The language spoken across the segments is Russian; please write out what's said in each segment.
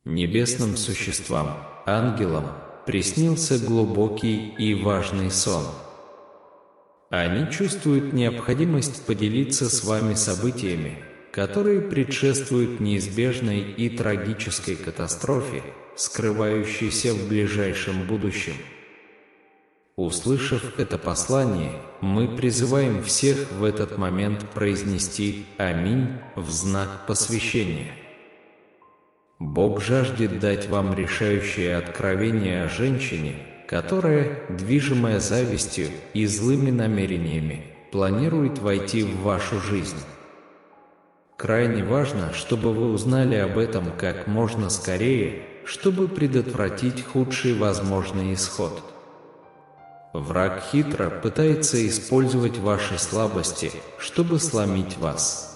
Небесным существам, ангелам, приснился глубокий и важный сон. Они чувствуют необходимость поделиться с вами событиями, которые предшествуют неизбежной и трагической катастрофе, скрывающейся в ближайшем будущем. Услышав это послание, мы призываем всех в этот момент произнести «Аминь» в знак посвящения. Бог жаждет дать вам решающее откровение о женщине, которая, движимая завистью и злыми намерениями, планирует войти в вашу жизнь. Крайне важно, чтобы вы узнали об этом как можно скорее, чтобы предотвратить худший возможный исход. Враг хитро пытается использовать ваши слабости, чтобы сломить вас.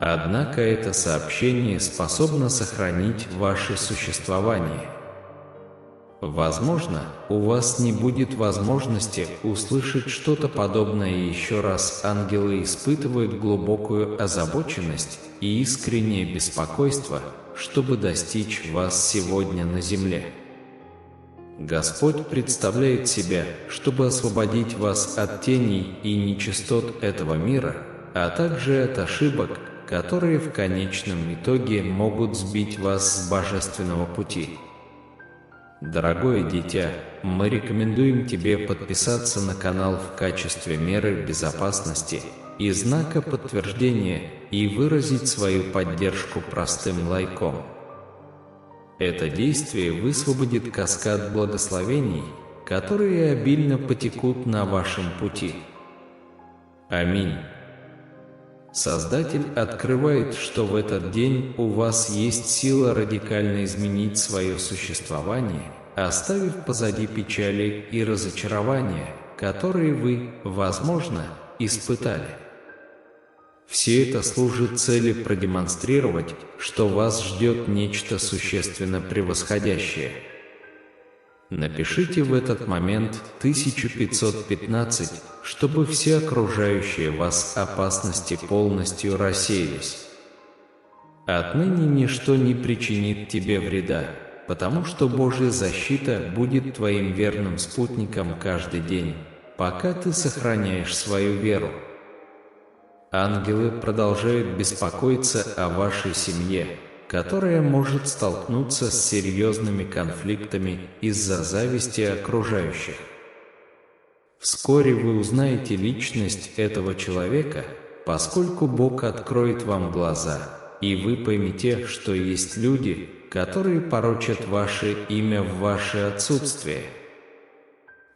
Однако это сообщение способно сохранить ваше существование. Возможно, у вас не будет возможности услышать что-то подобное еще раз. Ангелы испытывают глубокую озабоченность и искреннее беспокойство, чтобы достичь вас сегодня на земле. Господь представляет себя, чтобы освободить вас от теней и нечистот этого мира, а также от ошибок, которые в конечном итоге могут сбить вас с божественного пути. Дорогое дитя, мы рекомендуем тебе подписаться на канал в качестве меры безопасности и знака подтверждения и выразить свою поддержку простым лайком. Это действие высвободит каскад благословений, которые обильно потекут на вашем пути. Аминь. Создатель открывает, что в этот день у вас есть сила радикально изменить свое существование, оставив позади печали и разочарования, которые вы, возможно, испытали. Все это служит цели продемонстрировать, что вас ждет нечто существенно превосходящее. Напишите в этот момент 1515, чтобы все окружающие вас опасности полностью рассеялись. Отныне ничто не причинит тебе вреда, потому что Божья защита будет твоим верным спутником каждый день, пока ты сохраняешь свою веру. Ангелы продолжают беспокоиться о вашей семье, которая может столкнуться с серьезными конфликтами из-за зависти окружающих. Вскоре вы узнаете личность этого человека, поскольку Бог откроет вам глаза, и вы поймете, что есть люди, которые порочат ваше имя в ваше отсутствие.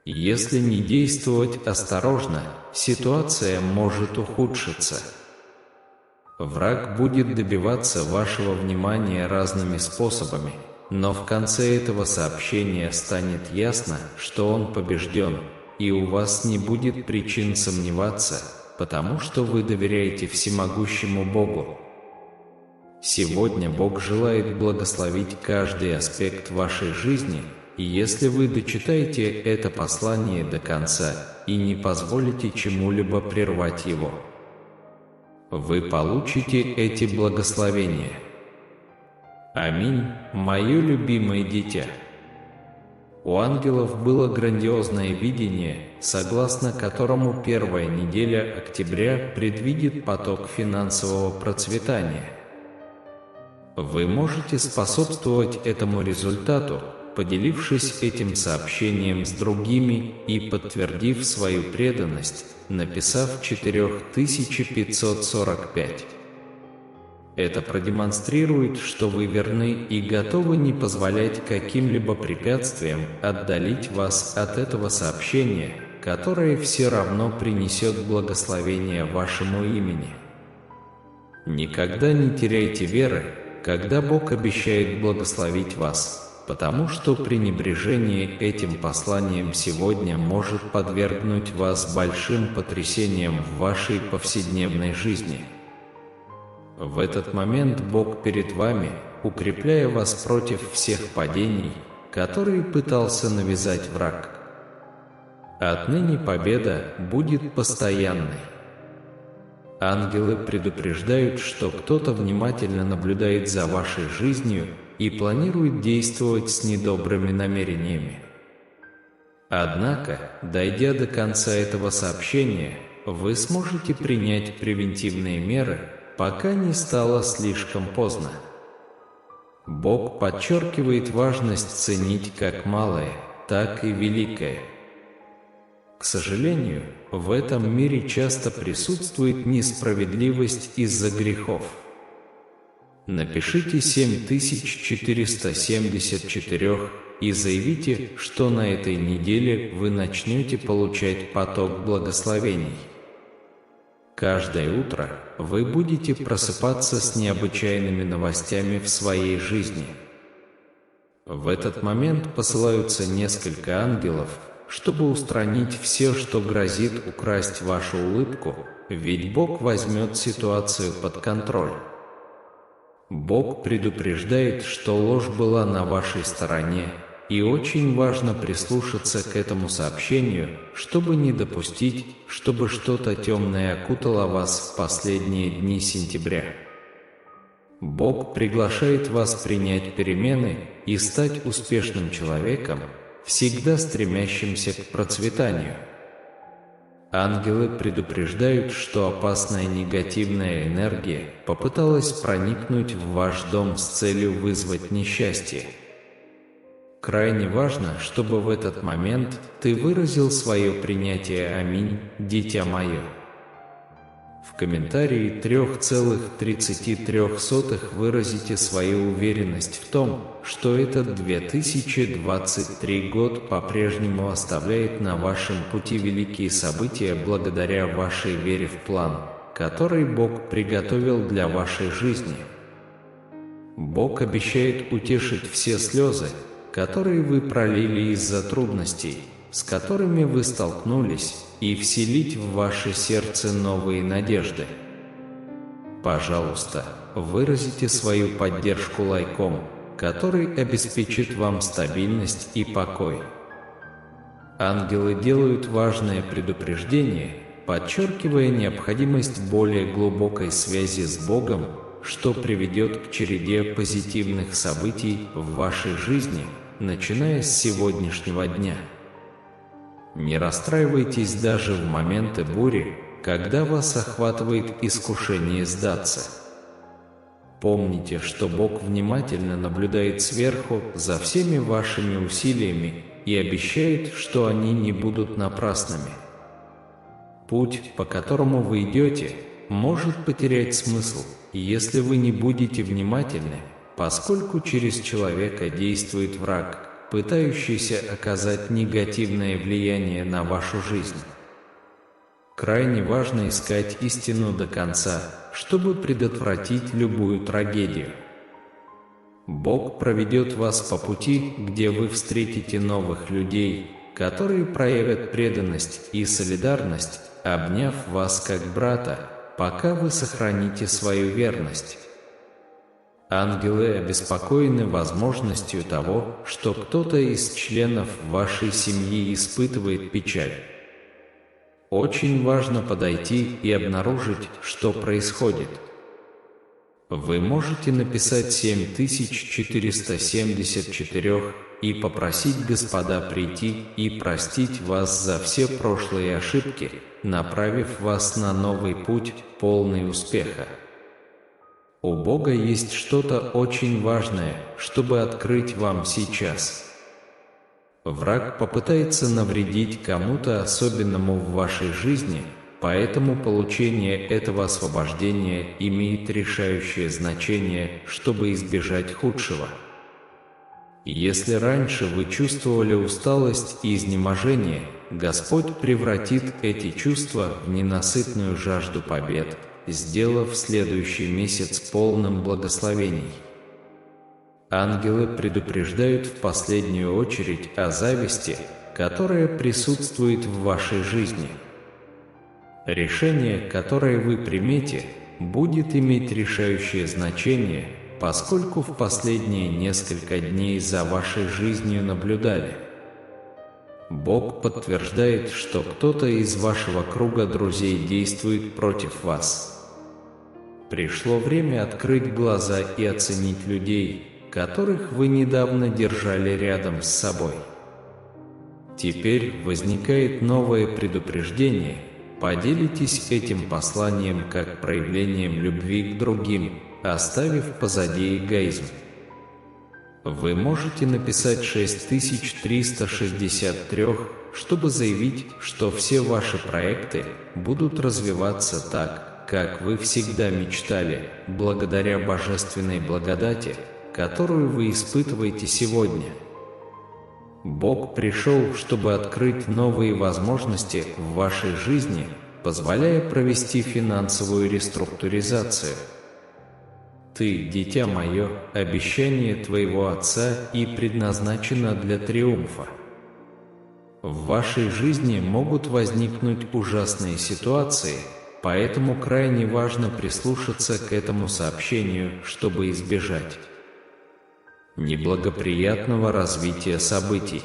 Если не действовать осторожно, ситуация может ухудшиться. Враг будет добиваться вашего внимания разными способами, но в конце этого сообщения станет ясно, что он побежден, и у вас не будет причин сомневаться, потому что вы доверяете всемогущему Богу. Сегодня Бог желает благословить каждый аспект вашей жизни, и если вы дочитаете это послание до конца и не позволите чему-либо прервать его, вы получите эти благословения. Аминь, мое любимое дитя. У ангелов было грандиозное видение, согласно которому первая неделя октября предвидит поток финансового процветания. Вы можете способствовать этому результату, поделившись этим сообщением с другими и подтвердив свою преданность, написав 4545. Это продемонстрирует, что вы верны и готовы не позволять каким-либо препятствиям отдалить вас от этого сообщения, которое все равно принесет благословение вашему имени. Никогда не теряйте веры, когда Бог обещает благословить вас, потому что пренебрежение этим посланием сегодня может подвергнуть вас большим потрясениям в вашей повседневной жизни. В этот момент Бог перед вами, укрепляя вас против всех падений, которые пытался навязать враг. Отныне победа будет постоянной. Ангелы предупреждают, что кто-то внимательно наблюдает за вашей жизнью и планирует действовать с недобрыми намерениями. Однако, дойдя до конца этого сообщения, вы сможете принять превентивные меры, пока не стало слишком поздно. Бог подчеркивает важность ценить как малое, так и великое. К сожалению, в этом мире часто присутствует несправедливость из-за грехов. Напишите 7474 и заявите, что на этой неделе вы начнете получать поток благословений. Каждое утро вы будете просыпаться с необычайными новостями в своей жизни. В этот момент посылаются несколько ангелов, чтобы устранить все, что грозит украсть вашу улыбку, ведь Бог возьмет ситуацию под контроль. Бог предупреждает, что ложь была на вашей стороне, и очень важно прислушаться к этому сообщению, чтобы не допустить, чтобы что-то темное окутало вас в последние дни сентября. Бог приглашает вас принять перемены и стать успешным человеком, всегда стремящимся к процветанию. Ангелы предупреждают, что опасная негативная энергия попыталась проникнуть в ваш дом с целью вызвать несчастье. Крайне важно, чтобы в этот момент ты выразил свое принятие «Аминь, дитя мое». В комментарии 3,33 выразите свою уверенность в том, что этот 2023 год по-прежнему оставляет на вашем пути великие события благодаря вашей вере в план, который Бог приготовил для вашей жизни. Бог обещает утешить все слезы, которые вы пролили из-за трудностей, с которыми вы столкнулись, и вселить в ваше сердце новые надежды. Пожалуйста, выразите свою поддержку лайком, который обеспечит вам стабильность и покой. Ангелы делают важное предупреждение, подчеркивая необходимость более глубокой связи с Богом, что приведет к череде позитивных событий в вашей жизни, начиная с сегодняшнего дня. Не расстраивайтесь даже в моменты бури, когда вас охватывает искушение сдаться. Помните, что Бог внимательно наблюдает сверху за всеми вашими усилиями и обещает, что они не будут напрасными. Путь, по которому вы идете, может потерять смысл, если вы не будете внимательны, поскольку через человека действует враг, пытающийся оказать негативное влияние на вашу жизнь. Крайне важно искать истину до конца, чтобы предотвратить любую трагедию. Бог проведет вас по пути, где вы встретите новых людей, которые проявят преданность и солидарность, обняв вас как брата, пока вы сохраните свою верность. Ангелы обеспокоены возможностью того, что кто-то из членов вашей семьи испытывает печаль. Очень важно подойти и обнаружить, что происходит. Вы можете написать 7474 и попросить Господа прийти и простить вас за все прошлые ошибки, направив вас на новый путь, полный успеха. У Бога есть что-то очень важное, чтобы открыть вам сейчас. Враг попытается навредить кому-то особенному в вашей жизни, поэтому получение этого освобождения имеет решающее значение, чтобы избежать худшего. Если раньше вы чувствовали усталость и изнеможение, Господь превратит эти чувства в ненасытную жажду побед, сделав следующий месяц полным благословений. Ангелы предупреждают в последнюю очередь о зависти, которая присутствует в вашей жизни. Решение, которое вы примете, будет иметь решающее значение, поскольку в последние несколько дней за вашей жизнью наблюдали. Бог подтверждает, что кто-то из вашего круга друзей действует против вас. Пришло время открыть глаза и оценить людей, которых вы недавно держали рядом с собой. Теперь возникает новое предупреждение. Поделитесь этим посланием как проявлением любви к другим, оставив позади эгоизм. Вы можете написать 6363, чтобы заявить, что все ваши проекты будут развиваться так, как вы всегда мечтали, благодаря божественной благодати, которую вы испытываете сегодня. Бог пришел, чтобы открыть новые возможности в вашей жизни, позволяя провести финансовую реструктуризацию. Ты, дитя мое, обещание твоего Отца и предназначено для триумфа. В вашей жизни могут возникнуть ужасные ситуации, поэтому крайне важно прислушаться к этому сообщению, чтобы избежать неблагоприятного развития событий.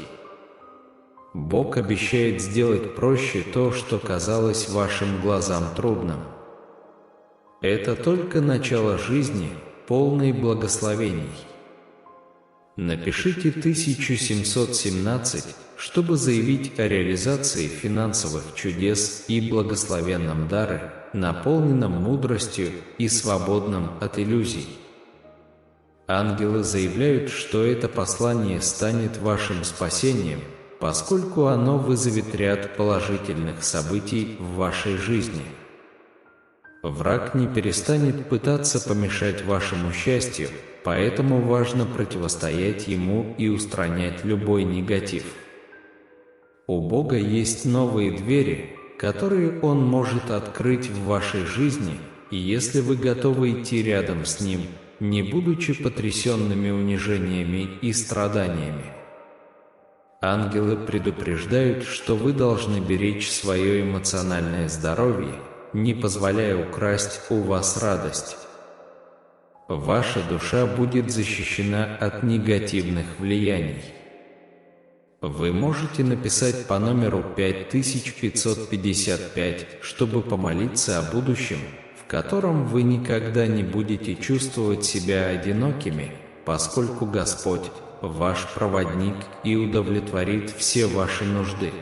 Бог обещает сделать проще то, что казалось вашим глазам трудным. Это только начало жизни, полной благословений. Напишите 1717, чтобы заявить о реализации финансовых чудес и благословенном даре, наполненном мудростью и свободном от иллюзий. Ангелы заявляют, что это послание станет вашим спасением, поскольку оно вызовет ряд положительных событий в вашей жизни. Враг не перестанет пытаться помешать вашему счастью, поэтому важно противостоять ему и устранять любой негатив. У Бога есть новые двери, которые Он может открыть в вашей жизни, и если вы готовы идти рядом с Ним, не будучи потрясенными унижениями и страданиями. Ангелы предупреждают, что вы должны беречь свое эмоциональное здоровье, не позволяя украсть у вас радость. Ваша душа будет защищена от негативных влияний. Вы можете написать по номеру 5555, чтобы помолиться о будущем, в котором вы никогда не будете чувствовать себя одинокими, поскольку Господь – ваш проводник и удовлетворит все ваши нужды.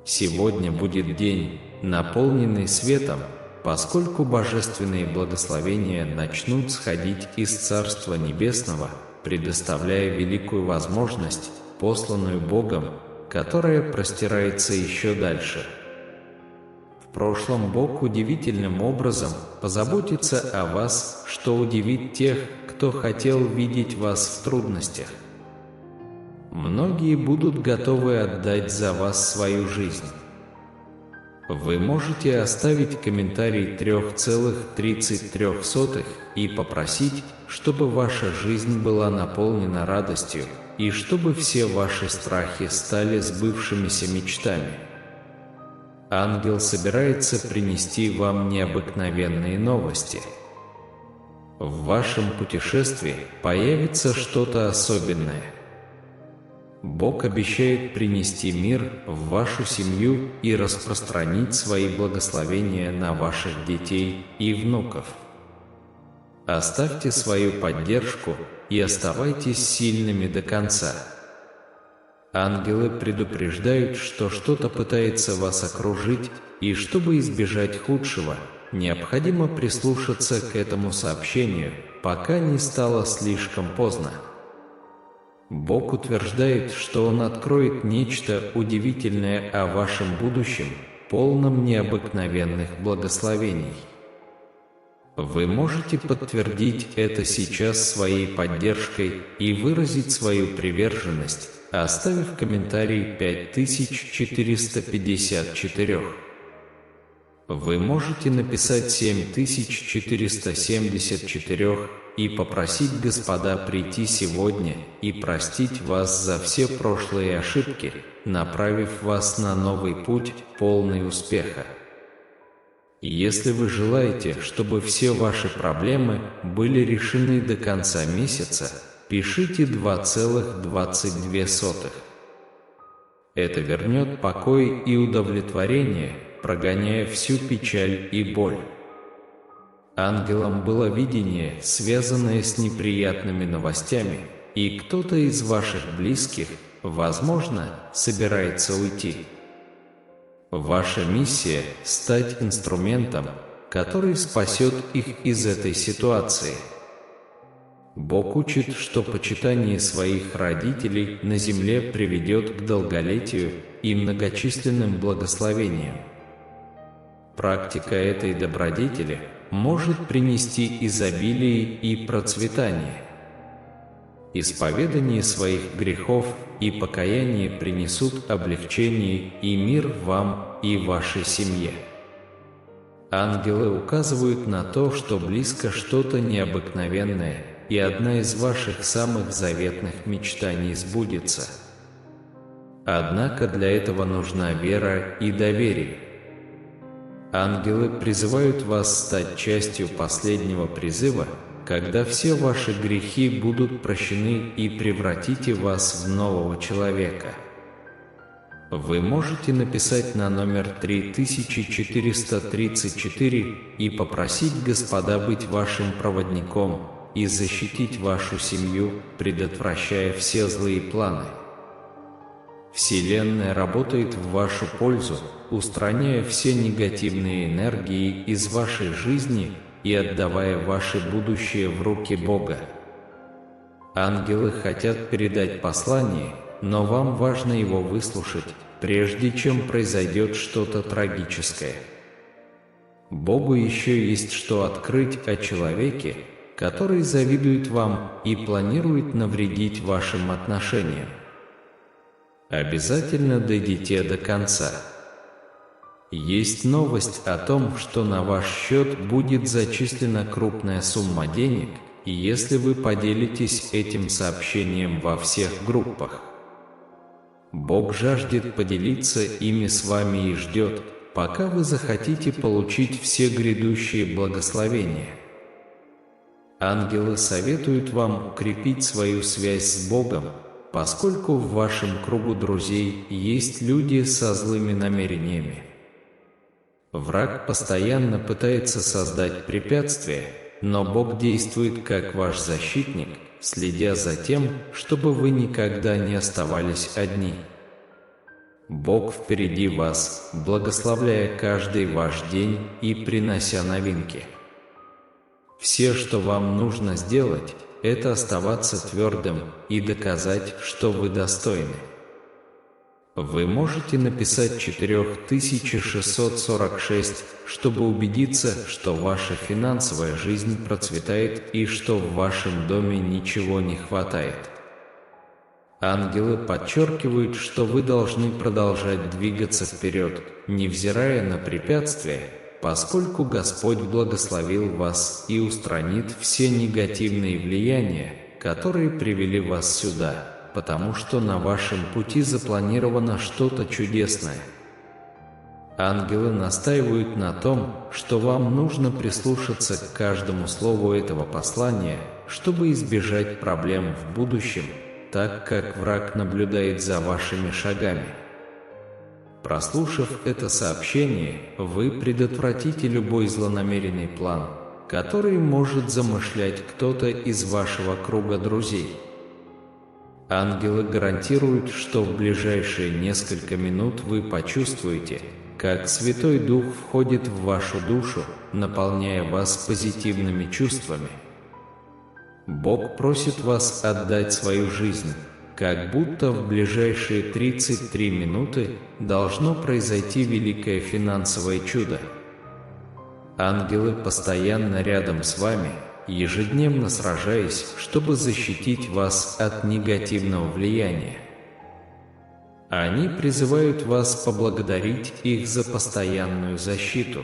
Сегодня будет день, наполненный светом, поскольку божественные благословения начнут сходить из Царства Небесного, предоставляя великую возможность, посланную Богом, которая простирается еще дальше. В прошлом Бог удивительным образом позаботится о вас, что удивит тех, кто хотел видеть вас в трудностях. Многие будут готовы отдать за вас свою жизнь. Вы можете оставить комментарий 3,33 и попросить, чтобы ваша жизнь была наполнена радостью, и чтобы все ваши страхи стали сбывшимися мечтами. Ангел собирается принести вам необыкновенные новости. В вашем путешествии появится что-то особенное. Бог обещает принести мир в вашу семью и распространить свои благословения на ваших детей и внуков. Оставьте свою поддержку и оставайтесь сильными до конца. Ангелы предупреждают, что что-то пытается вас окружить, и чтобы избежать худшего, необходимо прислушаться к этому сообщению, пока не стало слишком поздно. Бог утверждает, что Он откроет нечто удивительное о вашем будущем, полном необыкновенных благословений. Вы можете подтвердить это сейчас своей поддержкой и выразить свою приверженность, оставив комментарий 5454. Вы можете написать 7474 и попросить Господа прийти сегодня и простить вас за все прошлые ошибки, направив вас на новый путь, полный успеха. Если вы желаете, чтобы все ваши проблемы были решены до конца месяца, пишите 2,22. Это вернет покой и удовлетворение, прогоняя всю печаль и боль. Ангелам было видение, связанное с неприятными новостями, и кто-то из ваших близких, возможно, собирается уйти. Ваша миссия – стать инструментом, который спасет их из этой ситуации. Бог учит, что почитание своих родителей на земле приведет к долголетию и многочисленным благословениям. Практика этой добродетели может принести изобилие и процветание. Исповедание своих грехов и покаяние принесут облегчение и мир вам и вашей семье. Ангелы указывают на то, что близко что-то необыкновенное, и одна из ваших самых заветных мечтаний сбудется. Однако для этого нужна вера и доверие. Ангелы призывают вас стать частью последнего призыва, когда все ваши грехи будут прощены и превратите вас в нового человека. Вы можете написать на номер 3434 и попросить Господа быть вашим проводником и защитить вашу семью, предотвращая все злые планы. Вселенная работает в вашу пользу, устраняя все негативные энергии из вашей жизни и отдавая ваше будущее в руки Бога. Ангелы хотят передать послание, но вам важно его выслушать, прежде чем произойдет что-то трагическое. Богу еще есть что открыть о человеке, который завидует вам и планирует навредить вашим отношениям. Обязательно дойдите до конца. Есть новость о том, что на ваш счет будет зачислена крупная сумма денег, если вы поделитесь этим сообщением во всех группах. Бог жаждет поделиться ими с вами и ждет, пока вы захотите получить все грядущие благословения. Ангелы советуют вам укрепить свою связь с Богом, поскольку в вашем кругу друзей есть люди со злыми намерениями. Враг постоянно пытается создать препятствия, но Бог действует как ваш защитник, следя за тем, чтобы вы никогда не оставались одни. Бог впереди вас, благословляя каждый ваш день и принося новинки. Все, что вам нужно сделать, это оставаться твердым и доказать, что вы достойны. Вы можете написать 4646, чтобы убедиться, что ваша финансовая жизнь процветает и что в вашем доме ничего не хватает. Ангелы подчеркивают, что вы должны продолжать двигаться вперед, невзирая на препятствия, поскольку Господь благословил вас и устранит все негативные влияния, которые привели вас сюда, потому что на вашем пути запланировано что-то чудесное. Ангелы настаивают на том, что вам нужно прислушаться к каждому слову этого послания, чтобы избежать проблем в будущем, так как враг наблюдает за вашими шагами. Прослушав это сообщение, вы предотвратите любой злонамеренный план, который может замышлять кто-то из вашего круга друзей. Ангелы гарантируют, что в ближайшие несколько минут вы почувствуете, как Святой Дух входит в вашу душу, наполняя вас позитивными чувствами. Бог просит вас отдать свою жизнь, как будто в ближайшие 33 минуты должно произойти великое финансовое чудо. Ангелы постоянно рядом с вами, ежедневно сражаясь, чтобы защитить вас от негативного влияния. Они призывают вас поблагодарить их за постоянную защиту.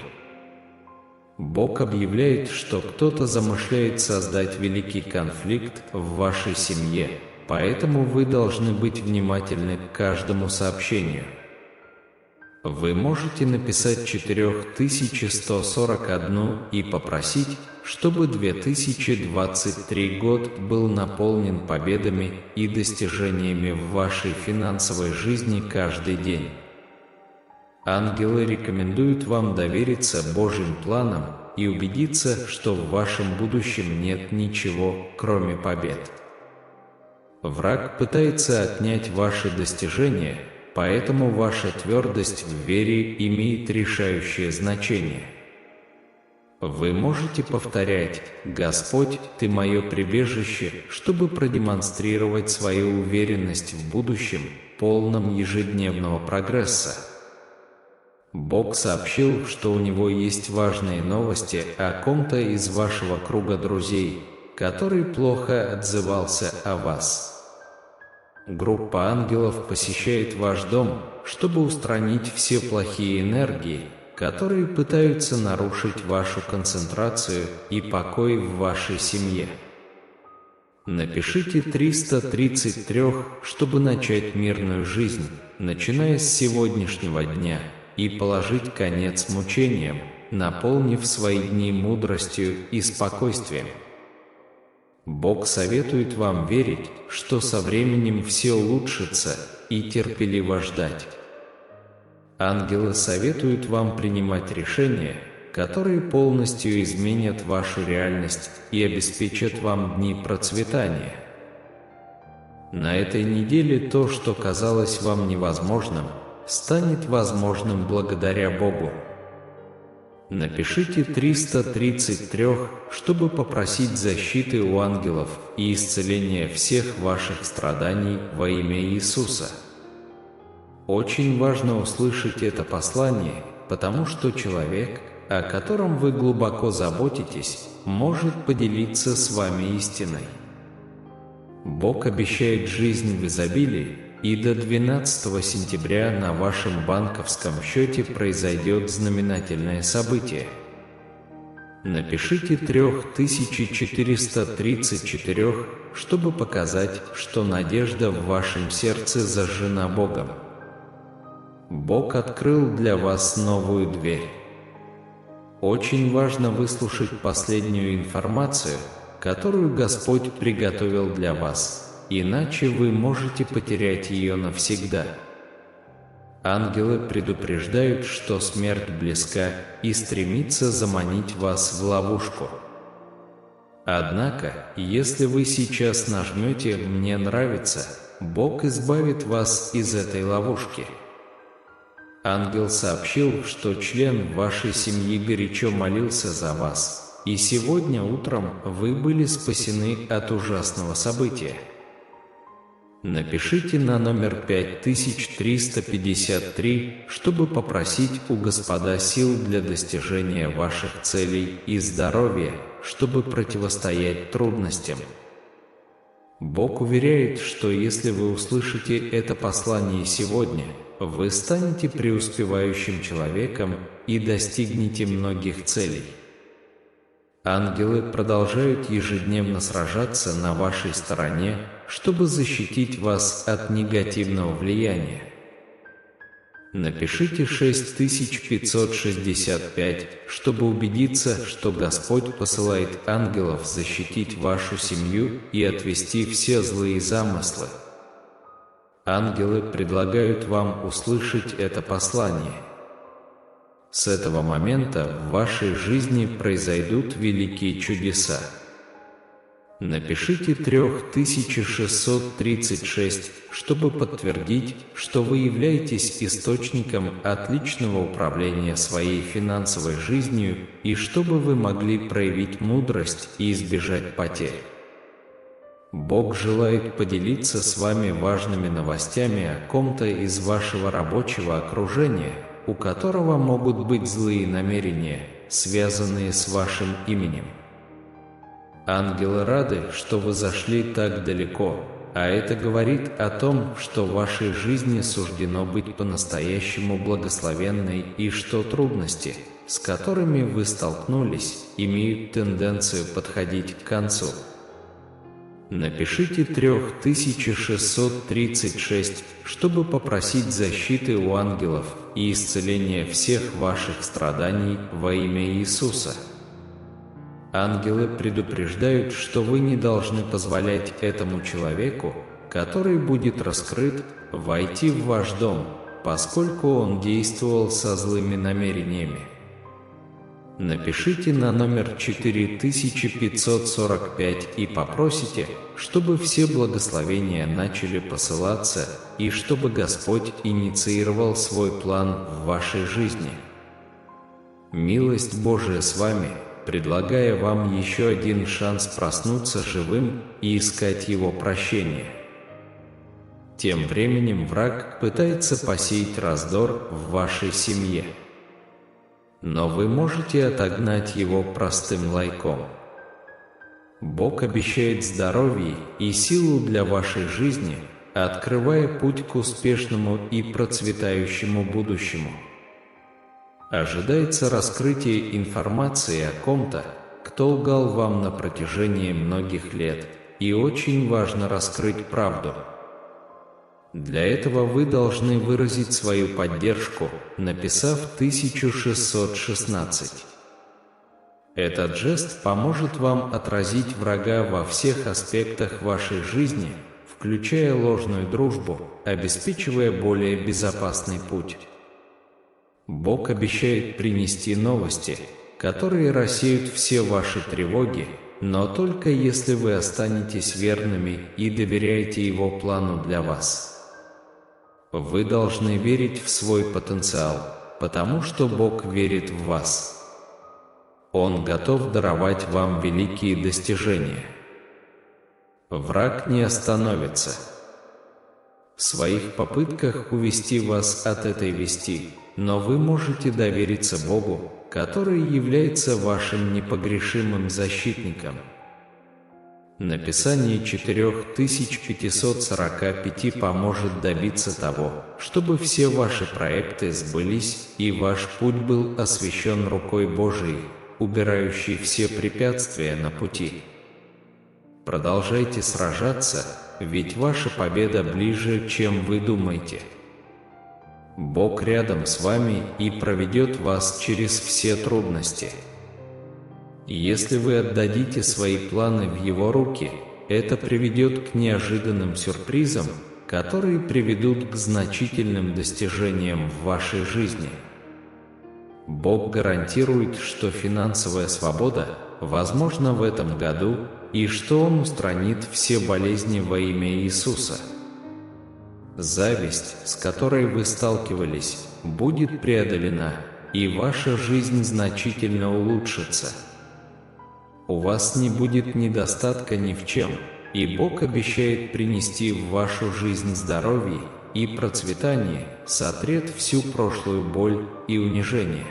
Бог объявляет, что кто-то замышляет создать великий конфликт в вашей семье, поэтому вы должны быть внимательны к каждому сообщению. Вы можете написать 4141 и попросить, чтобы 2023 год был наполнен победами и достижениями в вашей финансовой жизни каждый день. Ангелы рекомендуют вам довериться Божьим планам и убедиться, что в вашем будущем нет ничего, кроме побед. Враг пытается отнять ваши достижения, поэтому ваша твердость в вере имеет решающее значение. Вы можете повторять: «Господь, Ты мое прибежище», чтобы продемонстрировать свою уверенность в будущем, полном ежедневного прогресса. Бог сообщил, что у Него есть важные новости о ком-то из вашего круга друзей, который плохо отзывался о вас. Группа ангелов посещает ваш дом, чтобы устранить все плохие энергии, которые пытаются нарушить вашу концентрацию и покой в вашей семье. Напишите 333, чтобы начать мирную жизнь, начиная с сегодняшнего дня, и положить конец мучениям, наполнив свои дни мудростью и спокойствием. Бог советует вам верить, что со временем все улучшится, и терпеливо ждать. Ангелы советуют вам принимать решения, которые полностью изменят вашу реальность и обеспечат вам дни процветания. На этой неделе то, что казалось вам невозможным, станет возможным благодаря Богу. Напишите 333, чтобы попросить защиты у ангелов и исцеления всех ваших страданий во имя Иисуса. Очень важно услышать это послание, потому что человек, о котором вы глубоко заботитесь, может поделиться с вами истиной. Бог обещает жизнь в изобилии, и до 12 сентября на вашем банковском счете произойдет знаменательное событие. Напишите 3434, чтобы показать, что надежда в вашем сердце зажжена Богом. Бог открыл для вас новую дверь. Очень важно выслушать последнюю информацию, которую Господь приготовил для вас. Иначе вы можете потерять ее навсегда. Ангелы предупреждают, что смерть близка и стремится заманить вас в ловушку. Однако, если вы сейчас нажмете «Мне нравится», Бог избавит вас из этой ловушки. Ангел сообщил, что член вашей семьи горячо молился за вас, и сегодня утром вы были спасены от ужасного события. Напишите на номер 5353, чтобы попросить у Господа сил для достижения ваших целей и здоровья, чтобы противостоять трудностям. Бог уверяет, что если вы услышите это послание сегодня, вы станете преуспевающим человеком и достигнете многих целей. Ангелы продолжают ежедневно сражаться на вашей стороне, чтобы защитить вас от негативного влияния. Напишите 6565, чтобы убедиться, что Господь посылает ангелов защитить вашу семью и отвести все злые замыслы. Ангелы предлагают вам услышать это послание. С этого момента в вашей жизни произойдут великие чудеса. Напишите 3636, чтобы подтвердить, что вы являетесь источником отличного управления своей финансовой жизнью и чтобы вы могли проявить мудрость и избежать потерь. Бог желает поделиться с вами важными новостями о ком-то из вашего рабочего окружения, у которого могут быть злые намерения, связанные с вашим именем. Ангелы рады, что вы зашли так далеко, а это говорит о том, что в вашей жизни суждено быть по-настоящему благословенной и что трудности, с которыми вы столкнулись, имеют тенденцию подходить к концу. Напишите 3636, чтобы попросить защиты у ангелов и исцеления всех ваших страданий во имя Иисуса. Ангелы предупреждают, что вы не должны позволять этому человеку, который будет раскрыт, войти в ваш дом, поскольку он действовал со злыми намерениями. Напишите на номер 4545 и попросите, чтобы все благословения начали посылаться и чтобы Господь инициировал свой план в вашей жизни. Милость Божия с вами, предлагая вам еще один шанс проснуться живым и искать Его прощения. Тем временем враг пытается посеять раздор в вашей семье. Но вы можете отогнать его простым лайком. Бог обещает здоровье и силу для вашей жизни, открывая путь к успешному и процветающему будущему. Ожидается раскрытие информации о ком-то, кто лгал вам на протяжении многих лет, и очень важно раскрыть правду. Для этого вы должны выразить свою поддержку, написав 1616. Этот жест поможет вам отразить врага во всех аспектах вашей жизни, включая ложную дружбу, обеспечивая более безопасный путь. Бог обещает принести новости, которые рассеют все ваши тревоги, но только если вы останетесь верными и доверяете Его плану для вас. Вы должны верить в свой потенциал, потому что Бог верит в вас. Он готов даровать вам великие достижения. Враг не остановится в своих попытках увести вас от этой вести, но вы можете довериться Богу, который является вашим непогрешимым защитником. Написание 4545 поможет добиться того, чтобы все ваши проекты сбылись и ваш путь был освящен рукой Божией, убирающей все препятствия на пути. Продолжайте сражаться, ведь ваша победа ближе, чем вы думаете. Бог рядом с вами и проведет вас через все трудности. Если вы отдадите свои планы в Его руки, это приведет к неожиданным сюрпризам, которые приведут к значительным достижениям в вашей жизни. Бог гарантирует, что финансовая свобода возможна в этом году и что Он устранит все болезни во имя Иисуса. Зависть, с которой вы сталкивались, будет преодолена, и ваша жизнь значительно улучшится. У вас не будет недостатка ни в чем, и Бог обещает принести в вашу жизнь здоровье и процветание, сотрет всю прошлую боль и унижение.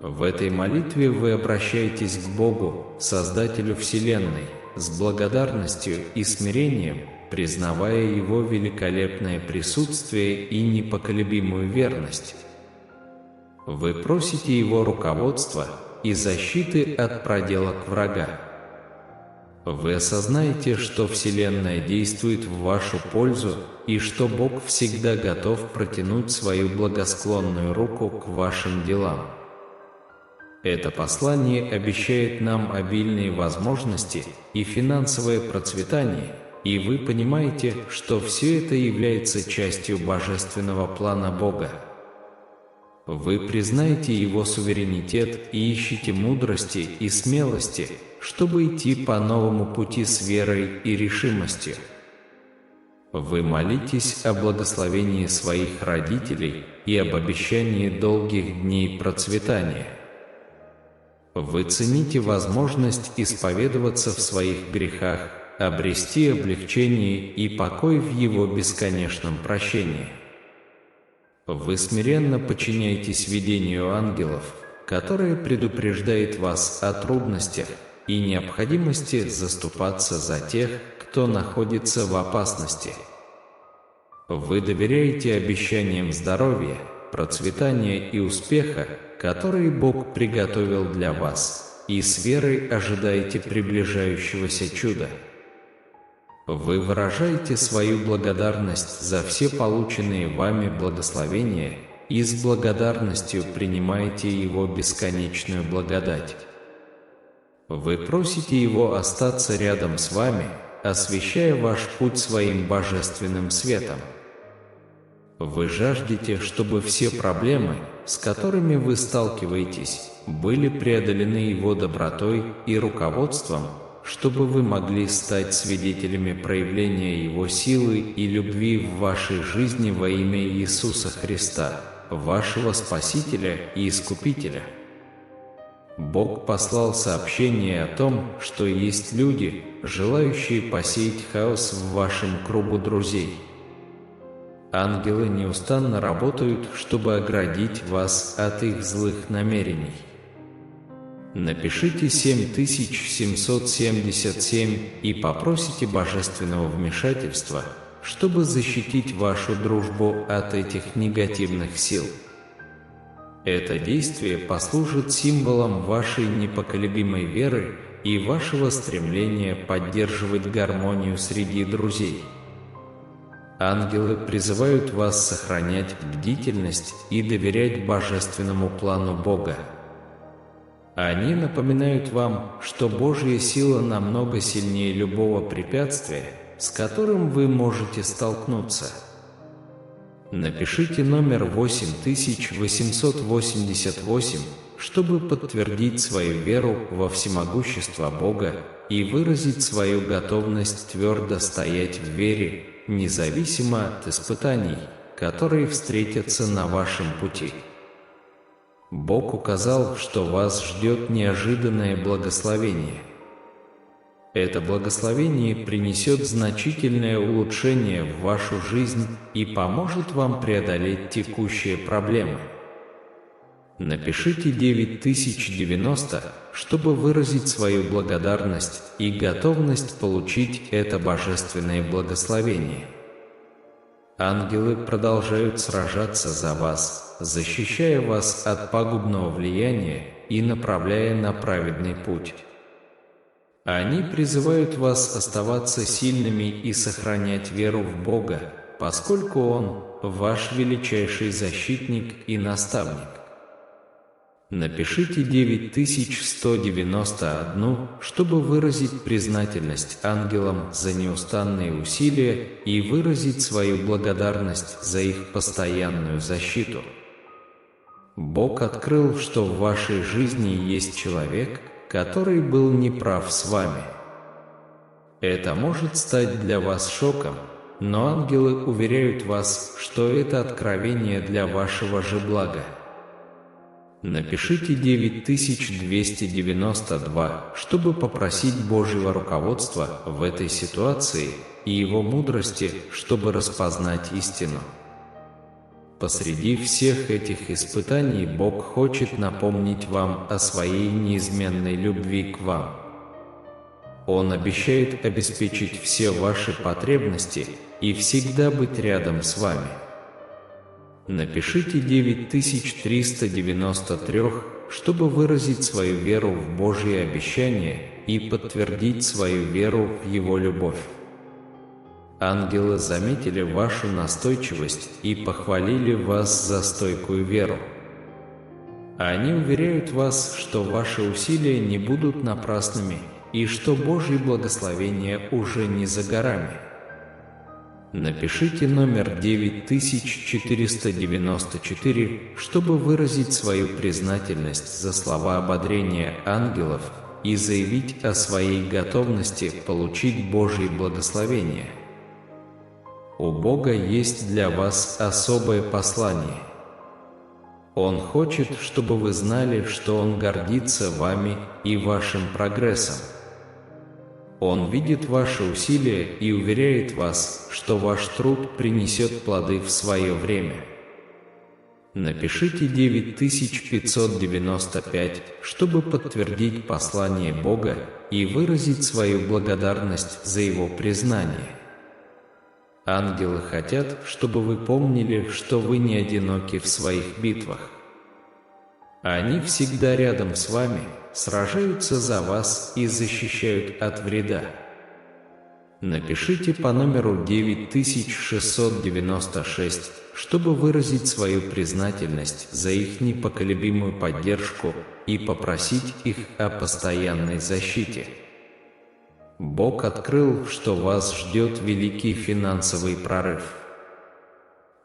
В этой молитве вы обращаетесь к Богу, Создателю Вселенной, с благодарностью и смирением, признавая Его великолепное присутствие и непоколебимую верность. Вы просите Его руководства и защиты от проделок врага. Вы осознаете, что Вселенная действует в вашу пользу и что Бог всегда готов протянуть свою благосклонную руку к вашим делам. Это послание обещает нам обильные возможности и финансовое процветание, и вы понимаете, что все это является частью божественного плана Бога. Вы признаете Его суверенитет и ищете мудрости и смелости, чтобы идти по новому пути с верой и решимостью. Вы молитесь о благословении своих родителей и об обещании долгих дней процветания. Вы цените возможность исповедоваться в своих грехах, обрести облегчение и покой в Его бесконечном прощении. Вы смиренно подчиняетесь видению ангелов, которое предупреждает вас о трудностях и необходимости заступаться за тех, кто находится в опасности. Вы доверяете обещаниям здоровья, процветания и успеха, которые Бог приготовил для вас, и с верой ожидаете приближающегося чуда. Вы выражаете свою благодарность за все полученные вами благословения и с благодарностью принимаете Его бесконечную благодать. Вы просите Его остаться рядом с вами, освещая ваш путь своим божественным светом. Вы жаждете, чтобы все проблемы, с которыми вы сталкиваетесь, были преодолены Его добротой и руководством, чтобы вы могли стать свидетелями проявления Его силы и любви в вашей жизни во имя Иисуса Христа, вашего Спасителя и Искупителя. Бог послал сообщение о том, что есть люди, желающие посеять хаос в вашем кругу друзей. Ангелы неустанно работают, чтобы оградить вас от их злых намерений. Напишите 7777 и попросите божественного вмешательства, чтобы защитить вашу дружбу от этих негативных сил. Это действие послужит символом вашей непоколебимой веры и вашего стремления поддерживать гармонию среди друзей. Ангелы призывают вас сохранять бдительность и доверять божественному плану Бога. Они напоминают вам, что Божья сила намного сильнее любого препятствия, с которым вы можете столкнуться. Напишите номер 8888, чтобы подтвердить свою веру во всемогущество Бога и выразить свою готовность твердо стоять в вере, независимо от испытаний, которые встретятся на вашем пути. Бог указал, что вас ждет неожиданное благословение. Это благословение принесет значительное улучшение в вашу жизнь и поможет вам преодолеть текущие проблемы. Напишите 9090, чтобы выразить свою благодарность и готовность получить это божественное благословение. Ангелы продолжают сражаться за вас, защищая вас от пагубного влияния и направляя на праведный путь. Они призывают вас оставаться сильными и сохранять веру в Бога, поскольку Он – ваш величайший защитник и наставник. Напишите 9191, чтобы выразить признательность ангелам за неустанные усилия и выразить свою благодарность за их постоянную защиту. Бог открыл, что в вашей жизни есть человек, который был неправ с вами. Это может стать для вас шоком, но ангелы уверяют вас, что это откровение для вашего же блага. Напишите 9292, чтобы попросить Божьего руководства в этой ситуации и Его мудрости, чтобы распознать истину. Посреди всех этих испытаний Бог хочет напомнить вам о своей неизменной любви к вам. Он обещает обеспечить все ваши потребности и всегда быть рядом с вами. Напишите 9393, чтобы выразить свою веру в Божье обещание и подтвердить свою веру в Его любовь. Ангелы заметили вашу настойчивость и похвалили вас за стойкую веру. Они уверяют вас, что ваши усилия не будут напрасными и что Божьи благословения уже не за горами. Напишите номер 9494, чтобы выразить свою признательность за слова ободрения ангелов и заявить о своей готовности получить Божьи благословения. У Бога есть для вас особое послание. Он хочет, чтобы вы знали, что Он гордится вами и вашим прогрессом. Он видит ваши усилия и уверяет вас, что ваш труд принесет плоды в свое время. Напишите 9595, чтобы подтвердить послание Бога и выразить свою благодарность за Его признание. Ангелы хотят, чтобы вы помнили, что вы не одиноки в своих битвах. Они всегда рядом с вами, сражаются за вас и защищают от вреда. Напишите по номеру 9696, чтобы выразить свою признательность за их непоколебимую поддержку и попросить их о постоянной защите. Бог открыл, что вас ждет великий финансовый прорыв.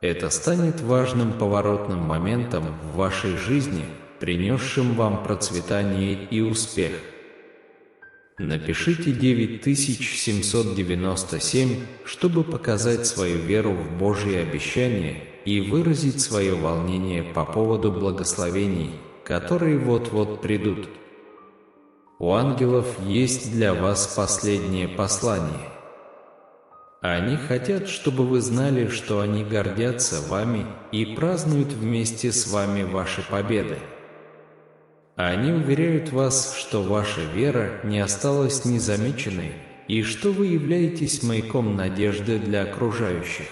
Это станет важным поворотным моментом в вашей жизни, принесшим вам процветание и успех. Напишите 9797, чтобы показать свою веру в Божьи обещания и выразить свое волнение по поводу благословений, которые вот-вот придут. У ангелов есть для вас последнее послание. Они хотят, чтобы вы знали, что они гордятся вами и празднуют вместе с вами ваши победы. Они уверяют вас, что ваша вера не осталась незамеченной и что вы являетесь маяком надежды для окружающих.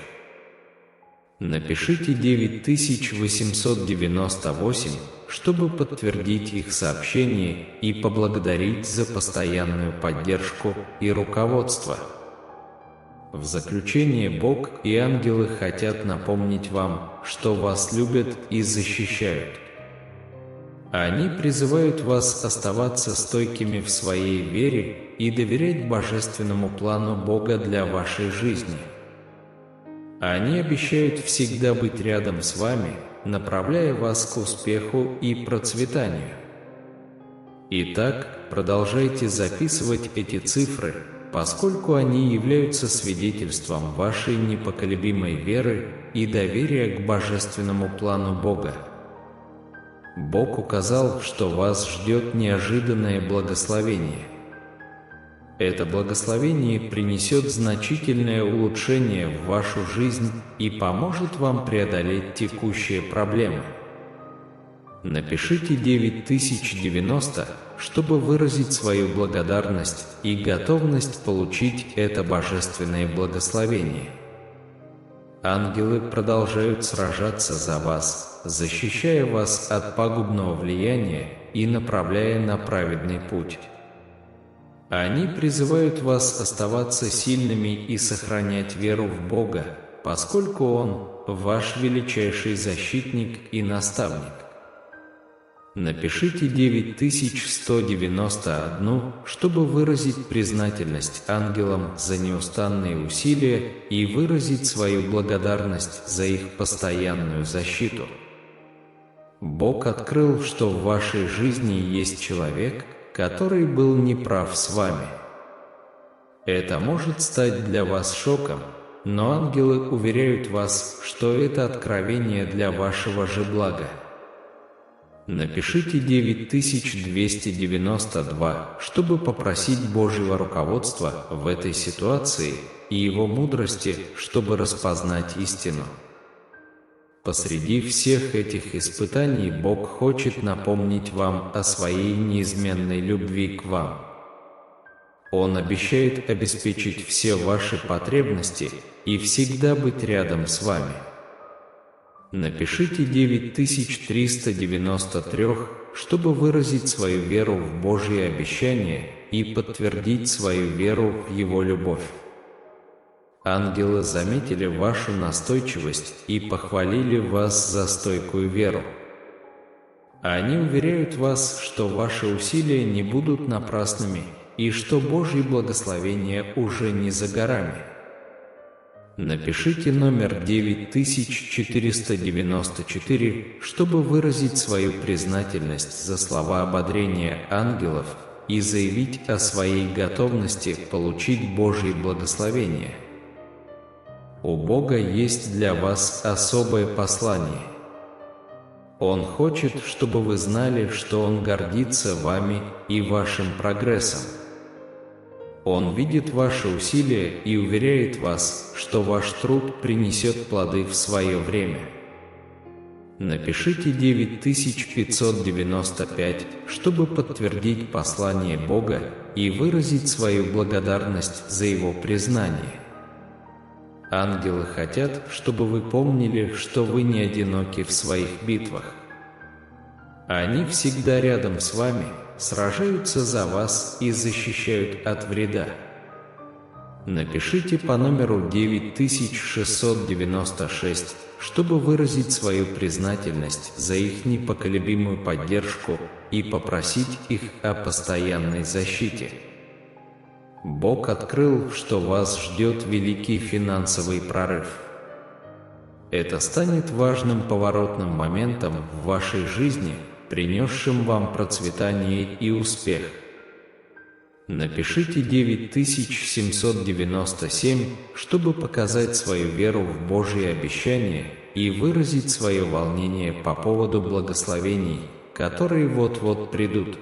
Напишите 9898, чтобы подтвердить их сообщение и поблагодарить за постоянную поддержку и руководство. В заключение Бог и ангелы хотят напомнить вам, что вас любят и защищают. Они призывают вас оставаться стойкими в своей вере и доверять божественному плану Бога для вашей жизни. Они обещают всегда быть рядом с вами, направляя вас к успеху и процветанию. Итак, продолжайте записывать эти цифры, поскольку они являются свидетельством вашей непоколебимой веры и доверия к божественному плану Бога. Бог указал, что вас ждет неожиданное благословение. Это благословение принесет значительное улучшение в вашу жизнь и поможет вам преодолеть текущие проблемы. Напишите 9090, чтобы выразить свою благодарность и готовность получить это божественное благословение. Ангелы продолжают сражаться за вас, защищая вас от пагубного влияния и направляя на праведный путь. Они призывают вас оставаться сильными и сохранять веру в Бога, поскольку Он – ваш величайший защитник и наставник. Напишите 9191, чтобы выразить признательность ангелам за неустанные усилия и выразить свою благодарность за их постоянную защиту. Бог открыл, что в вашей жизни есть человек, который был неправ с вами. Это может стать для вас шоком, но ангелы уверяют вас, что это откровение для вашего же блага. Напишите 9292, чтобы попросить Божьего руководства в этой ситуации и Его мудрости, чтобы распознать истину. Посреди всех этих испытаний Бог хочет напомнить вам о своей неизменной любви к вам. Он обещает обеспечить все ваши потребности и всегда быть рядом с вами. Напишите 9393, чтобы выразить свою веру в Божьи обещания и подтвердить свою веру в Его любовь. Ангелы заметили вашу настойчивость и похвалили вас за стойкую веру. Они уверяют вас, что ваши усилия не будут напрасными и что Божьи благословения уже не за горами. Напишите номер 9494, чтобы выразить свою признательность за слова ободрения ангелов и заявить о своей готовности получить Божьи благословения. У Бога есть для вас особое послание. Он хочет, чтобы вы знали, что Он гордится вами и вашим прогрессом. Он видит ваши усилия и уверяет вас, что ваш труд принесет плоды в свое время. Напишите 9595, чтобы подтвердить послание Бога и выразить свою благодарность за Его признание. Ангелы хотят, чтобы вы помнили, что вы не одиноки в своих битвах. Они всегда рядом с вами, сражаются за вас и защищают от вреда. Напишите по номеру 9696, чтобы выразить свою признательность за их непоколебимую поддержку и попросить их о постоянной защите. Бог открыл, что вас ждет великий финансовый прорыв. Это станет важным поворотным моментом в вашей жизни, принесшим вам процветание и успех. Напишите 9797, чтобы показать свою веру в Божьи обещания и выразить свое волнение по поводу благословений, которые вот-вот придут.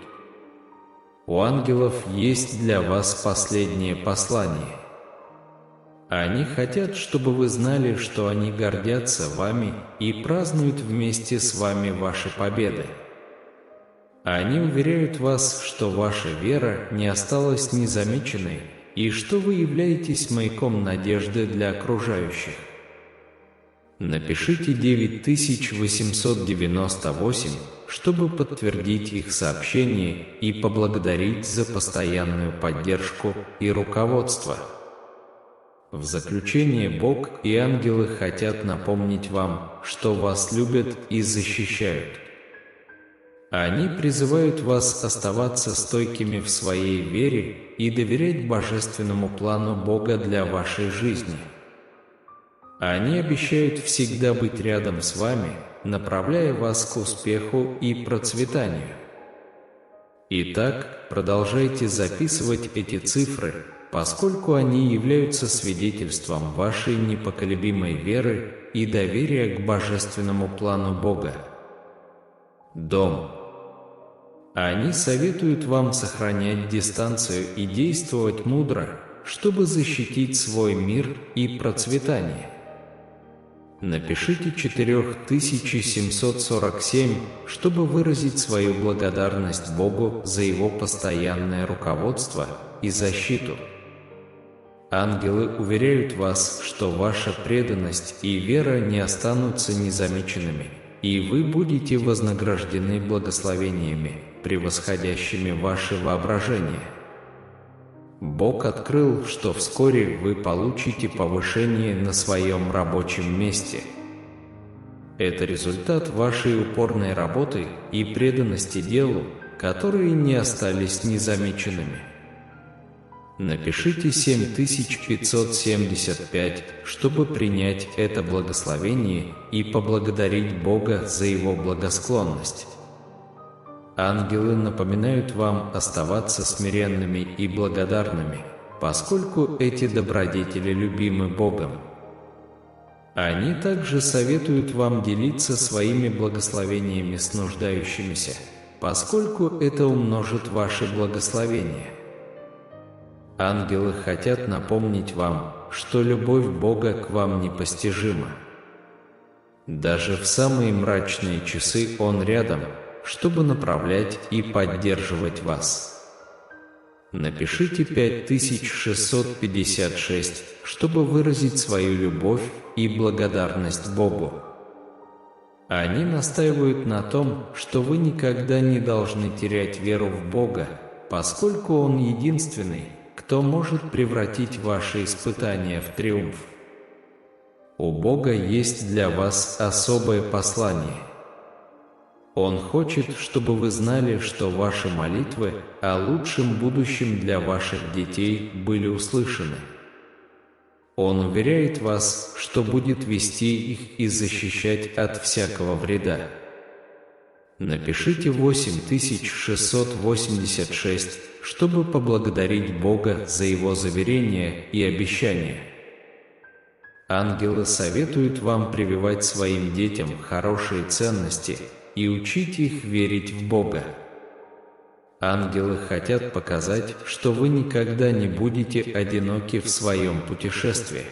У ангелов есть для вас последнее послание. Они хотят, чтобы вы знали, что они гордятся вами и празднуют вместе с вами ваши победы. Они уверяют вас, что ваша вера не осталась незамеченной и что вы являетесь маяком надежды для окружающих. Напишите 9898, чтобы подтвердить их сообщение и поблагодарить за постоянную поддержку и руководство. В заключение Бог и ангелы хотят напомнить вам, что вас любят и защищают. Они призывают вас оставаться стойкими в своей вере и доверять божественному плану Бога для вашей жизни. Они обещают всегда быть рядом с вами, направляя вас к успеху и процветанию. Итак, продолжайте записывать эти цифры, поскольку они являются свидетельством вашей непоколебимой веры и доверия к божественному плану Бога. Дом. Они советуют вам сохранять дистанцию и действовать мудро, чтобы защитить свой мир и процветание. Напишите 4747, чтобы выразить свою благодарность Богу за Его постоянное руководство и защиту. Ангелы уверяют вас, что ваша преданность и вера не останутся незамеченными, и вы будете вознаграждены благословениями, превосходящими ваше воображение. Бог открыл, что вскоре вы получите повышение на своем рабочем месте. Это результат вашей упорной работы и преданности делу, которые не остались незамеченными. Напишите 7575, чтобы принять это благословение и поблагодарить Бога за Его благосклонность. Ангелы напоминают вам оставаться смиренными и благодарными, поскольку эти добродетели любимы Богом. Они также советуют вам делиться своими благословениями с нуждающимися, поскольку это умножит ваши благословения. Ангелы хотят напомнить вам, что любовь Бога к вам непостижима. Даже в самые мрачные часы Он рядом, чтобы направлять и поддерживать вас. Напишите 5656, чтобы выразить свою любовь и благодарность Богу. Они настаивают на том, что вы никогда не должны терять веру в Бога, поскольку Он единственный, кто может превратить ваши испытания в триумф. У Бога есть для вас особое послание. Он хочет, чтобы вы знали, что ваши молитвы о лучшем будущем для ваших детей были услышаны. Он уверяет вас, что будет вести их и защищать от всякого вреда. Напишите 8686, чтобы поблагодарить Бога за Его заверения и обещания. Ангелы советуют вам прививать своим детям хорошие ценности и учить их верить в Бога. Ангелы хотят показать, что вы никогда не будете одиноки в своем путешествии.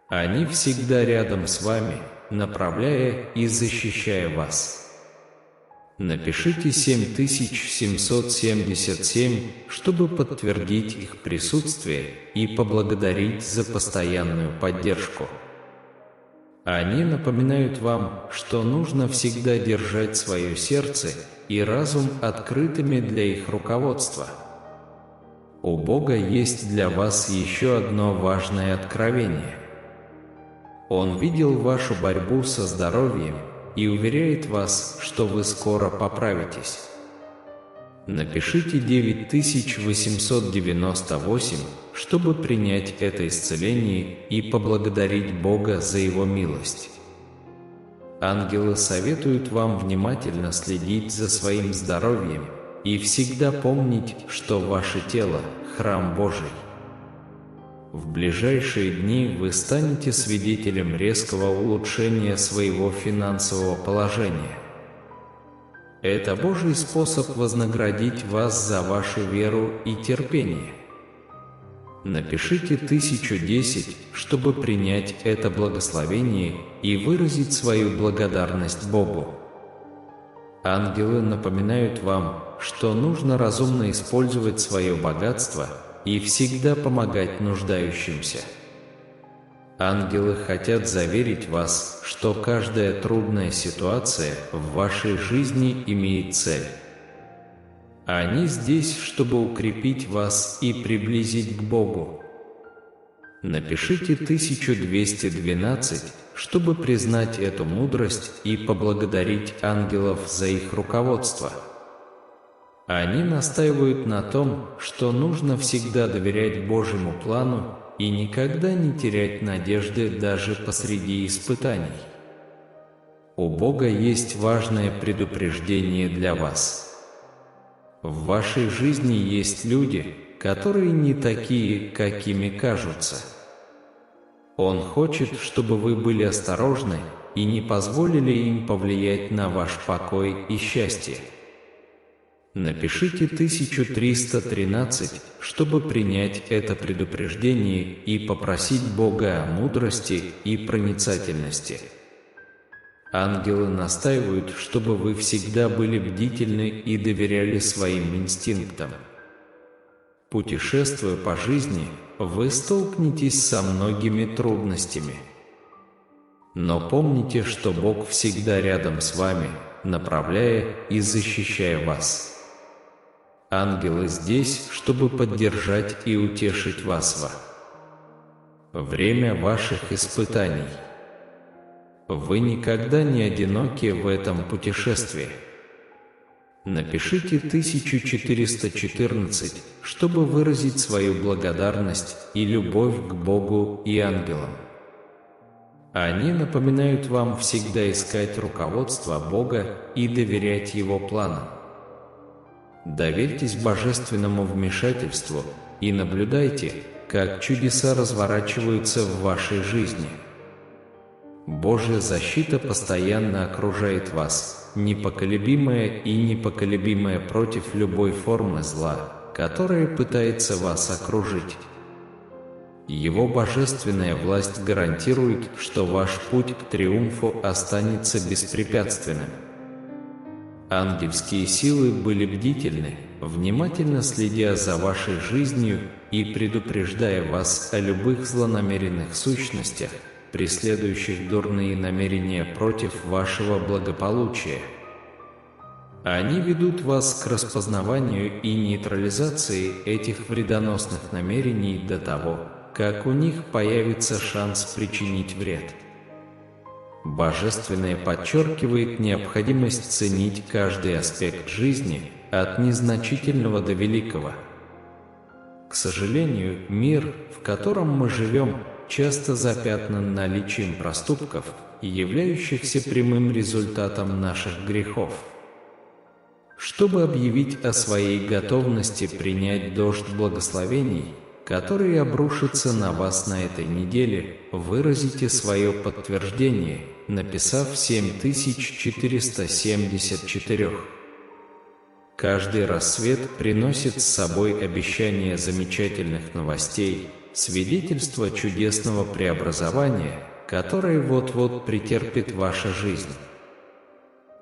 Они всегда рядом с вами, направляя и защищая вас. Напишите 7777, чтобы подтвердить их присутствие и поблагодарить за постоянную поддержку. Они напоминают вам, что нужно всегда держать свое сердце и разум открытыми для их руководства. У Бога есть для вас еще одно важное откровение. Он видел вашу борьбу со здоровьем и уверяет вас, что вы скоро поправитесь. Напишите 9898, чтобы принять это исцеление и поблагодарить Бога за Его милость. Ангелы советуют вам внимательно следить за своим здоровьем и всегда помнить, что ваше тело – храм Божий. В ближайшие дни вы станете свидетелем резкого улучшения своего финансового положения. Это Божий способ вознаградить вас за вашу веру и терпение. Напишите 1010, чтобы принять это благословение и выразить свою благодарность Богу. Ангелы напоминают вам, что нужно разумно использовать свое богатство и всегда помогать нуждающимся. Ангелы хотят заверить вас, что каждая трудная ситуация в вашей жизни имеет цель. Они здесь, чтобы укрепить вас и приблизить к Богу. Напишите 1212, чтобы признать эту мудрость и поблагодарить ангелов за их руководство. Они настаивают на том, что нужно всегда доверять Божьему плану и никогда не терять надежды даже посреди испытаний. У Бога есть важное предупреждение для вас. В вашей жизни есть люди, которые не такие, какими кажутся. Он хочет, чтобы вы были осторожны и не позволили им повлиять на ваш покой и счастье. Напишите 1313, чтобы принять это предупреждение и попросить Бога о мудрости и проницательности. Ангелы настаивают, чтобы вы всегда были бдительны и доверяли своим инстинктам. Путешествуя по жизни, вы столкнетесь со многими трудностями. Но помните, что Бог всегда рядом с вами, направляя и защищая вас. Ангелы здесь, чтобы поддержать и утешить вас во время ваших испытаний. Вы никогда не одиноки в этом путешествии. Напишите 1414, чтобы выразить свою благодарность и любовь к Богу и ангелам. Они напоминают вам всегда искать руководство Бога и доверять Его планам. Доверьтесь божественному вмешательству и наблюдайте, как чудеса разворачиваются в вашей жизни. Божья защита постоянно окружает вас, непоколебимая и непоколебимая против любой формы зла, которая пытается вас окружить. Его божественная власть гарантирует, что ваш путь к триумфу останется беспрепятственным. Ангельские силы были бдительны, внимательно следя за вашей жизнью и предупреждая вас о любых злонамеренных сущностях, преследующих дурные намерения против вашего благополучия. Они ведут вас к распознаванию и нейтрализации этих вредоносных намерений до того, как у них появится шанс причинить вред. Божественное подчеркивает необходимость ценить каждый аспект жизни, от незначительного до великого. К сожалению, мир, в котором мы живем, часто запятнан наличием проступков, являющихся прямым результатом наших грехов. Чтобы объявить о своей готовности принять дождь благословений, который обрушится на вас на этой неделе, выразите свое подтверждение, написав 7474. Каждый рассвет приносит с собой обещание замечательных новостей, свидетельство чудесного преобразования, которое вот-вот претерпит ваша жизнь.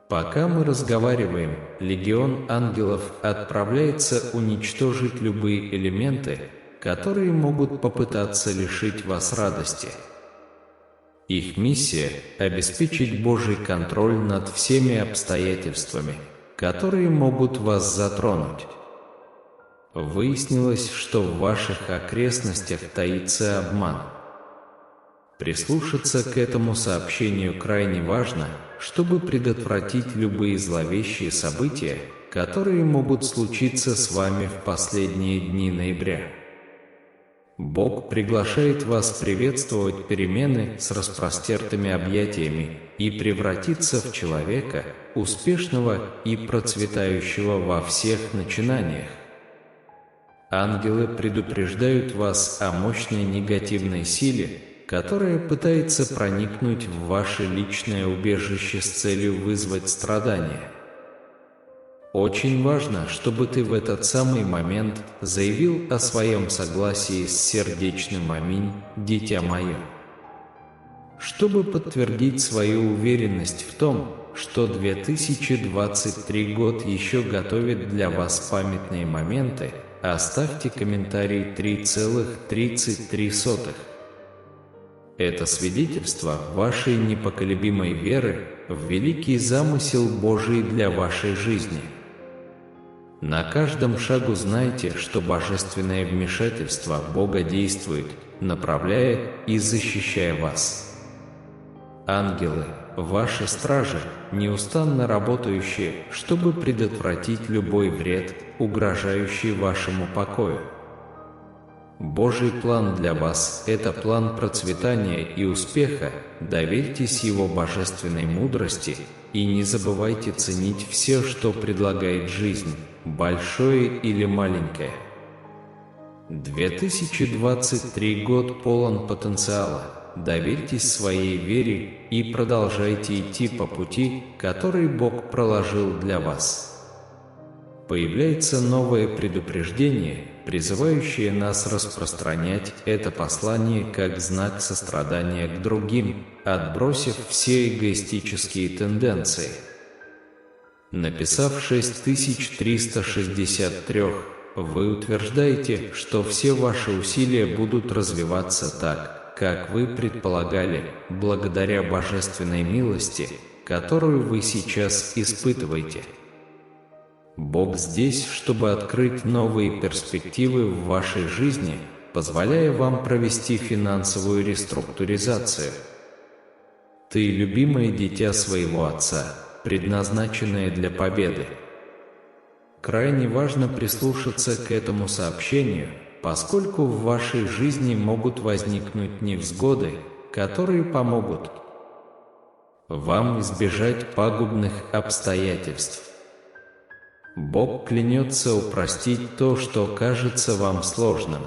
Пока мы разговариваем, легион ангелов отправляется уничтожить любые элементы, которые могут попытаться лишить вас радости. Их миссия – обеспечить Божий контроль над всеми обстоятельствами, которые могут вас затронуть. Выяснилось, что в ваших окрестностях таится обман. Прислушаться к этому сообщению крайне важно, чтобы предотвратить любые зловещие события, которые могут случиться с вами в последние дни ноября. Бог приглашает вас приветствовать перемены с распростертыми объятиями и превратиться в человека, успешного и процветающего во всех начинаниях. Ангелы предупреждают вас о мощной негативной силе, которая пытается проникнуть в ваше личное убежище с целью вызвать страдания. Очень важно, чтобы ты в этот самый момент заявил о своем согласии с сердечным «Аминь, дитя мое». Чтобы подтвердить свою уверенность в том, что 2023 год еще готовит для вас памятные моменты, оставьте комментарий 3,33. Это свидетельство вашей непоколебимой веры в великий замысел Божий для вашей жизни. На каждом шагу знайте, что божественное вмешательство Бога действует, направляя и защищая вас. Ангелы – ваши стражи, неустанно работающие, чтобы предотвратить любой вред, угрожающий вашему покою. Божий план для вас – это план процветания и успеха. Доверьтесь Его божественной мудрости и не забывайте ценить все, что предлагает жизнь, большое или маленькое. 2023 год полон потенциала. Доверьтесь своей вере и продолжайте идти по пути, который Бог проложил для вас. Появляется новое предупреждение, призывающее нас распространять это послание как знак сострадания к другим, отбросив все эгоистические тенденции. Написав 6363, вы утверждаете, что все ваши усилия будут развиваться так, как вы предполагали, благодаря божественной милости, которую вы сейчас испытываете. Бог здесь, чтобы открыть новые перспективы в вашей жизни, позволяя вам провести финансовую реструктуризацию. Ты любимое дитя своего Отца, предназначенное для победы. Крайне важно прислушаться к этому сообщению, поскольку в вашей жизни могут возникнуть невзгоды, которые помогут вам избежать пагубных обстоятельств. Бог клянется упростить то, что кажется вам сложным.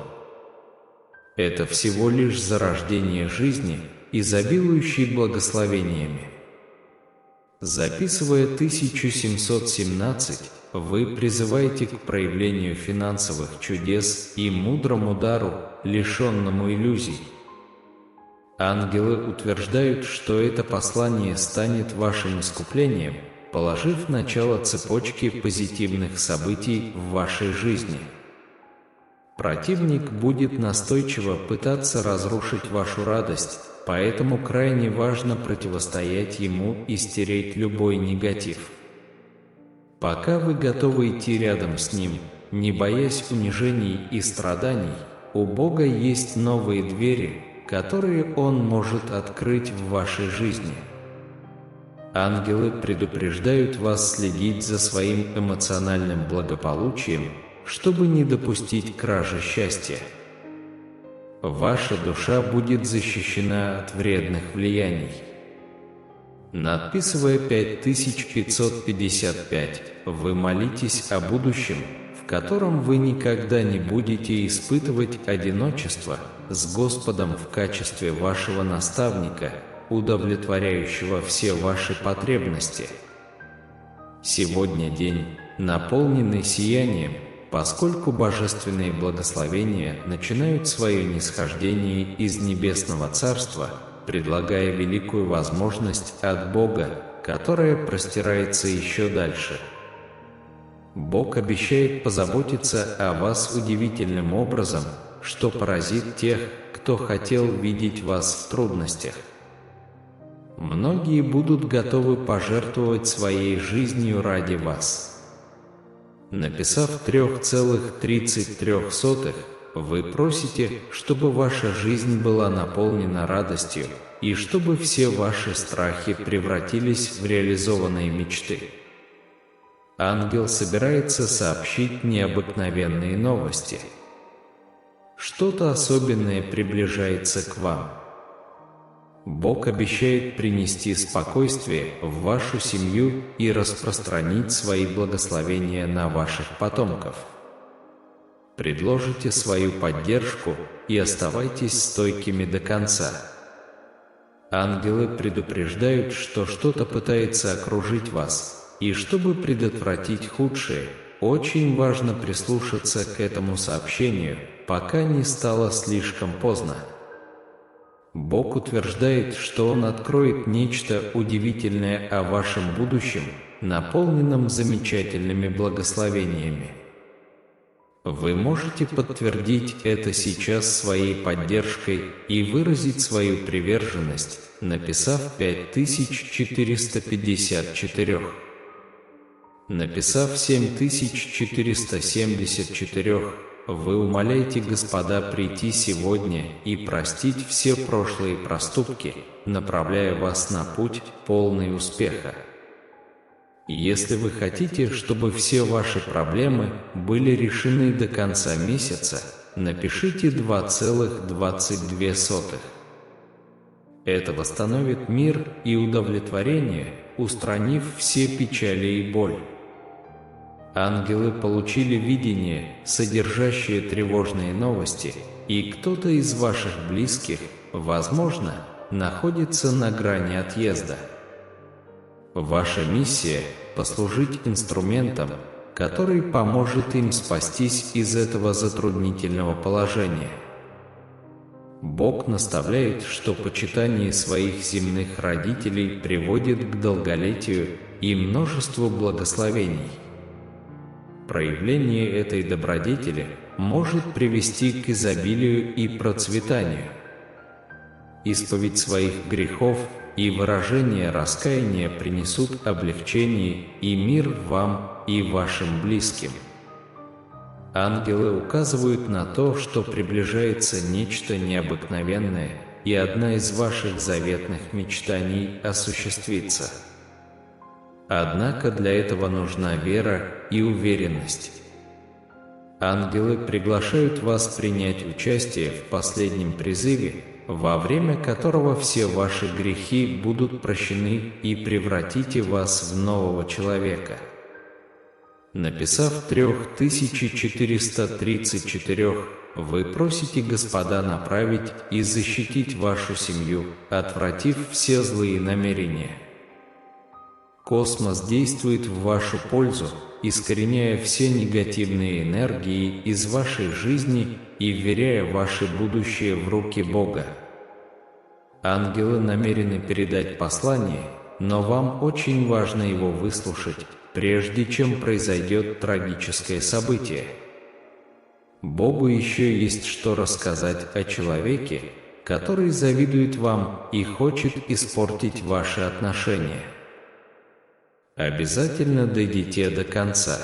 Это всего лишь зарождение жизни, изобилующей благословениями. Записывая 1717, вы призываете к проявлению финансовых чудес и мудрому дару, лишенному иллюзий. Ангелы утверждают, что это послание станет вашим искуплением, положив начало цепочке позитивных событий в вашей жизни. Противник будет настойчиво пытаться разрушить вашу радость, поэтому крайне важно противостоять ему и стереть любой негатив. Пока вы готовы идти рядом с ним, не боясь унижений и страданий, у Бога есть новые двери, которые Он может открыть в вашей жизни. Ангелы предупреждают вас следить за своим эмоциональным благополучием, чтобы не допустить кражи счастья. Ваша душа будет защищена от вредных влияний. Надписывая 5555, вы молитесь о будущем, в котором вы никогда не будете испытывать одиночество, с Господом в качестве вашего наставника, удовлетворяющего все ваши потребности. Сегодня день, наполненный сиянием, поскольку божественные благословения начинают свое нисхождение из Небесного Царства, предлагая великую возможность от Бога, которая простирается еще дальше. Бог обещает позаботиться о вас удивительным образом, что поразит тех, кто хотел видеть вас в трудностях. Многие будут готовы пожертвовать своей жизнью ради вас. Написав 3,33, вы просите, чтобы ваша жизнь была наполнена радостью и чтобы все ваши страхи превратились в реализованные мечты. Ангел собирается сообщить необыкновенные новости. Что-то особенное приближается к вам. Бог обещает принести спокойствие в вашу семью и распространить свои благословения на ваших потомков. Предложите свою поддержку и оставайтесь стойкими до конца. Ангелы предупреждают, что что-то пытается окружить вас, и чтобы предотвратить худшее, очень важно прислушаться к этому сообщению, пока не стало слишком поздно. Бог утверждает, что Он откроет нечто удивительное о вашем будущем, наполненном замечательными благословениями. Вы можете подтвердить это сейчас своей поддержкой и выразить свою приверженность, написав 5454. Написав 7474, вы умоляете Господа прийти сегодня и простить все прошлые проступки, направляя вас на путь, полный успеха. Если вы хотите, чтобы все ваши проблемы были решены до конца месяца, напишите 2,22. Это восстановит мир и удовлетворение, устранив все печали и боль. Ангелы получили видение, содержащее тревожные новости, и кто-то из ваших близких, возможно, находится на грани отъезда. Ваша миссия – послужить инструментом, который поможет им спастись из этого затруднительного положения. Бог наставляет, что почитание своих земных родителей приводит к долголетию и множеству благословений. Проявление этой добродетели может привести к изобилию и процветанию. Исповедь своих грехов и выражение раскаяния принесут облегчение и мир вам и вашим близким. Ангелы указывают на то, что приближается нечто необыкновенное, и одна из ваших заветных мечтаний осуществится. Однако для этого нужна вера и уверенность. Ангелы приглашают вас принять участие в последнем призыве, во время которого все ваши грехи будут прощены и превратите вас в нового человека. Написав 3434, вы просите Господа направить и защитить вашу семью, отвратив все злые намерения. Космос действует в вашу пользу, искореняя все негативные энергии из вашей жизни и вверяя ваше будущее в руки Бога. Ангелы намерены передать послание, но вам очень важно его выслушать, прежде чем произойдет трагическое событие. Богу еще есть что рассказать о человеке, который завидует вам и хочет испортить ваши отношения. Обязательно дойдите до конца.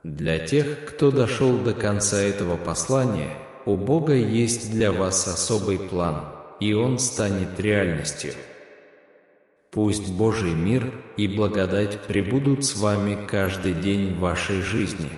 Для тех, кто дошел до конца этого послания, у Бога есть для вас особый план, и он станет реальностью. Пусть Божий мир и благодать пребудут с вами каждый день вашей жизни.